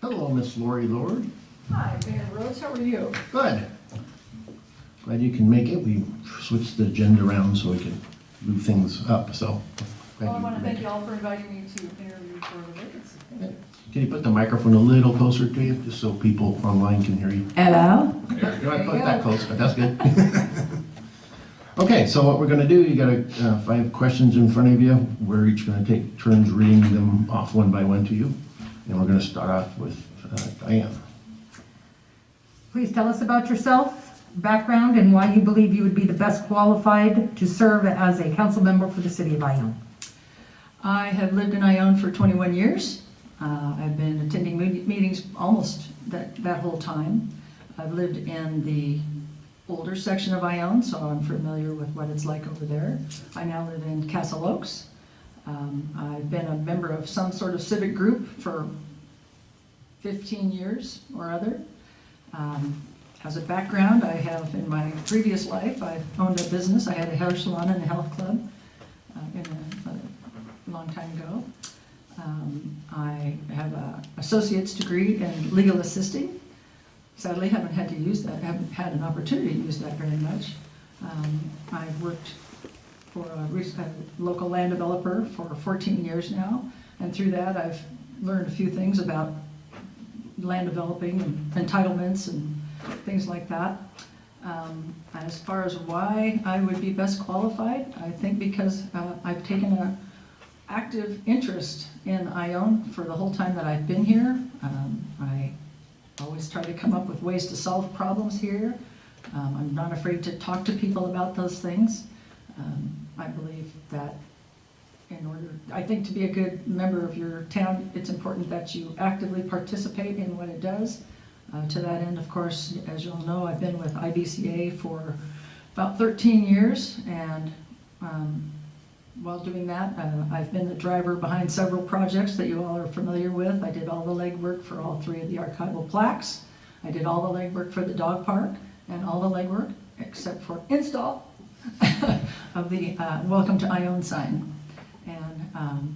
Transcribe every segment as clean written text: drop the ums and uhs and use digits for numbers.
Hello, Miss Laurie. Hi, Mayor Rose, how are you? Good. Glad you can make it. We switched the agenda around so we can move things up, so. Well, I want to thank you all for inviting me to interview for the vacancy. Thank you. Can you put the microphone a little closer to you, just so people online can hear you? Hello? You might put that close, but that's good. Okay, so what we're gonna do, you got 5 questions in front of you. We're each gonna take turns reading them off one by one to you. And we're gonna start off with Diane. Please tell us about yourself, background, and why you believe you would be the best qualified to serve as a council member for the city of Ione. I have lived in Ione for 21 years. I've been attending meetings almost that whole time. I've lived in the older section of Ione, so I'm familiar with what it's like over there. I now live in Castle Oaks. I've been a member of some sort of civic group for 15 years or other. As a background, I have in my previous life, I've owned a business. I had a hair salon and a health club a long time ago. I have an associate's degree in legal assisting. Sadly, haven't had to use that, haven't had an opportunity to use that very much. I've worked for a local land developer for 14 years now, and through that I've learned a few things about land developing and entitlements and things like that. As far as why I would be best qualified, I think because I've taken an active interest in Ione for the whole time that I've been here. I always try to come up with ways to solve problems here. I'm not afraid to talk to people about those things. I believe that I think to be a good member of your town, it's important that you actively participate in what it does. To that end, of course, as you all know, I've been with IBCA for about 13 years, and while doing that, I've been the driver behind several projects that you all are familiar with. I did all the legwork for all 3 of the archival plaques. I did all the legwork for the dog park, and all the legwork, except for install, of the Welcome to Ione sign. And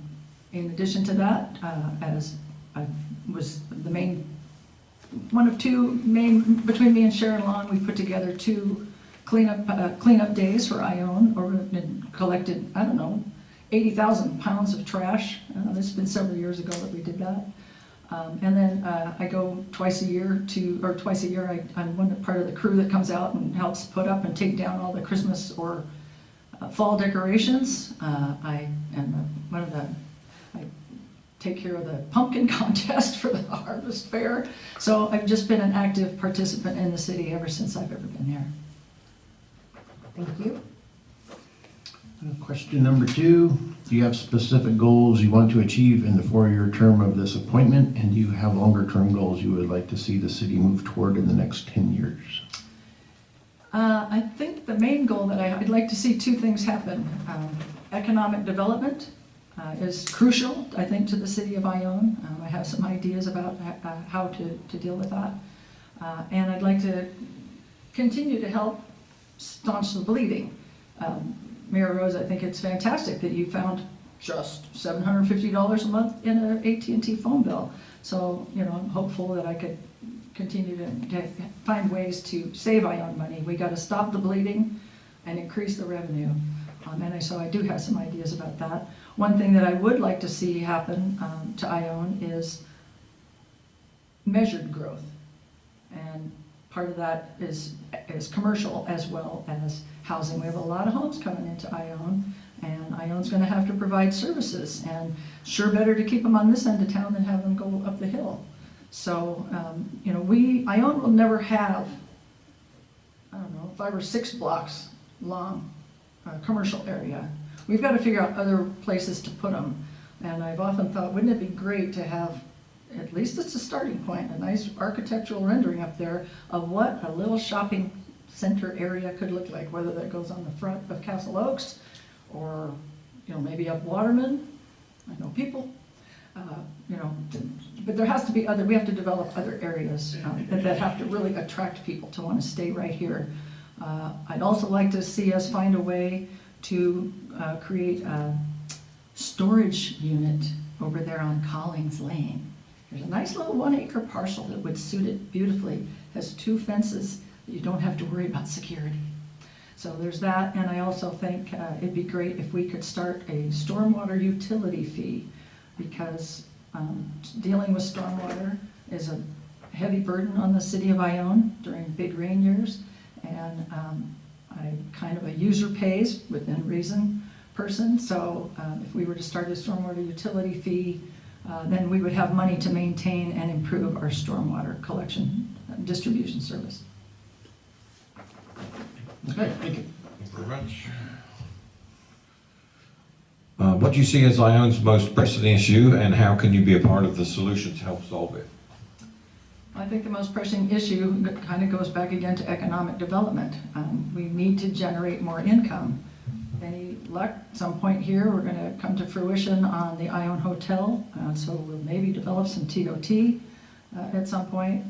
in addition to that, as I was one of 2 main, between me and Sharon Long, we put together 2 cleanup days for Ione, and collected, I don't know, 80,000 pounds of trash. This has been several years ago that we did that. And then I go twice a year I'm one part of the crew that comes out and helps put up and take down all the Christmas or fall decorations. I take care of the pumpkin contest for the harvest fair. So I've just been an active participant in the city ever since I've ever been here. Thank you. Question number 2, do you have specific goals you want to achieve in the 4-year term of this appointment? And do you have longer term goals you would like to see the city move toward in the next 10 years? I think the main goal that I'd like to see 2 things happen. Economic development is crucial, I think, to the city of Ione. I have some ideas about how to deal with that. And I'd like to continue to help staunch the bleeding. Mayor Rose, I think it's fantastic that you found just $750 a month in an AT&T phone bill. So, I'm hopeful that I could continue to find ways to save Ione money. We got to stop the bleeding and increase the revenue. So I do have some ideas about that. One thing that I would like to see happen to Ione is measured growth. And part of that is commercial as well as housing. We have a lot of homes coming into Ione, and Ione's going to have to provide services, and sure better to keep them on this end of town than have them go up the hill. So, Ione will never have, 5 or 6 blocks long commercial area. We've got to figure out other places to put them, and I've often thought, wouldn't it be great to have, at least it's a starting point, a nice architectural rendering up there of what a little shopping center area could look like, whether that goes on the front of Castle Oaks or, maybe up Waterman. I know people, but there has to be we have to develop other areas that have to really attract people to want to stay right here. I'd also like to see us find a way to create a storage unit over there on Collins Lane. There's a nice little 1-acre parcel that would suit it beautifully. Has 2 fences that you don't have to worry about security. So there's that, and I also think it'd be great if we could start a stormwater utility fee, because dealing with stormwater is a heavy burden on the city of Ione during big rain years, and I'm kind of a user pays within reason person, so if we were to start a stormwater utility fee, then we would have money to maintain and improve our stormwater collection distribution service. Okay, thank you. Thank you very much. What do you see as Ione's most pressing issue, and how can you be a part of the solution to help solve it? I think the most pressing issue kind of goes back again to economic development. We need to generate more income. Any luck, at some point here, we're going to come to fruition on the Ione Hotel, so we'll maybe develop some TOT at some point.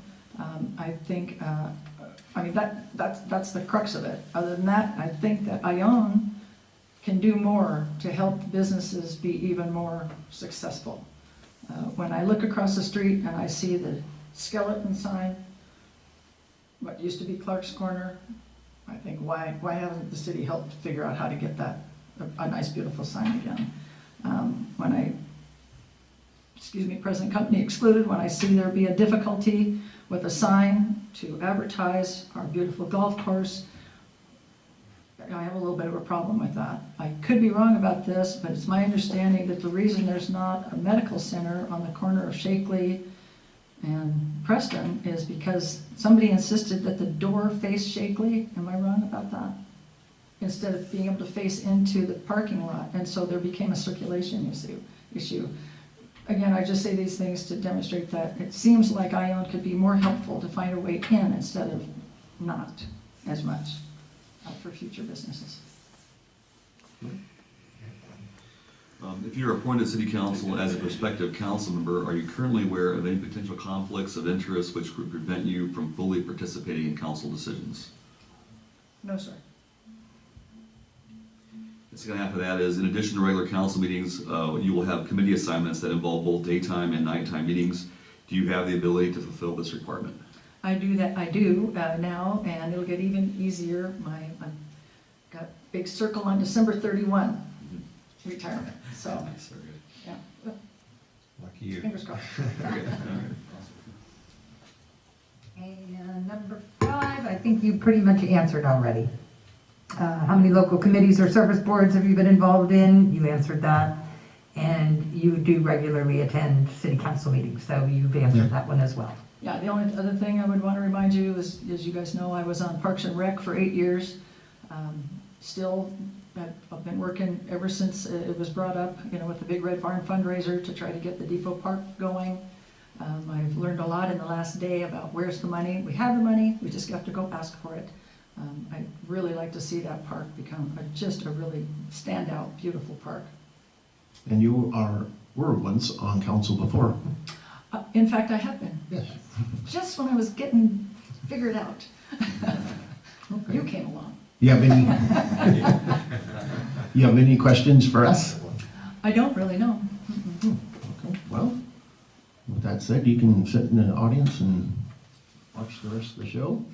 I think, I mean, that's the crux of it. Other than that, I think that Ione can do more to help businesses be even more successful. When I look across the street and I see the skeleton sign, what used to be Clark's Corner, I think, why hasn't the city helped figure out how to get that a nice, beautiful sign again? When I, excuse me, present company excluded, when I see there be a difficulty with a sign to advertise our beautiful golf course, I have a little bit of a problem with that. I could be wrong about this, but it's my understanding that the reason there's not a medical center on the corner of Shakely and Preston is because somebody insisted that the door face Shakely. Am I wrong about that? Instead of being able to face into the parking lot, and so there became a circulation issue. Again, I just say these things to demonstrate that it seems like Ione could be more helpful to find a way in instead of not as much for future businesses. If you're appointed city council as a prospective council member, are you currently aware of any potential conflicts of interest which would prevent you from fully participating in council decisions? No, sir. The second half of that is, in addition to regular council meetings, you will have committee assignments that involve both daytime and nighttime meetings. Do you have the ability to fulfill this requirement? I do now, and it'll get even easier. I've got a big circle on December 31, retirement, so, Nice, very good. yeah, Lucky you. fingers crossed. Very good. And number 5, I think you pretty much answered already. How many local committees or service boards have you been involved in? You answered that. And you do regularly attend city council meetings, so you've answered that one as well. Yeah, the only other thing I would want to remind you is, as you guys know, I was on Parks and Rec for 8 years. Still, I've been working ever since it was brought up, with the Big Red Barn fundraiser to try to get the Depot Park going. I've learned a lot in the last day about where's the money. We have the money, we just have to go ask for it. I'd really like to see that park become just a really standout, beautiful park. And you were once on council before. In fact, I have been. Yes. Just when I was getting figured out. You came along. You have any questions for us? I don't really know. Okay, well, with that said, you can sit in the audience and watch the rest of the show.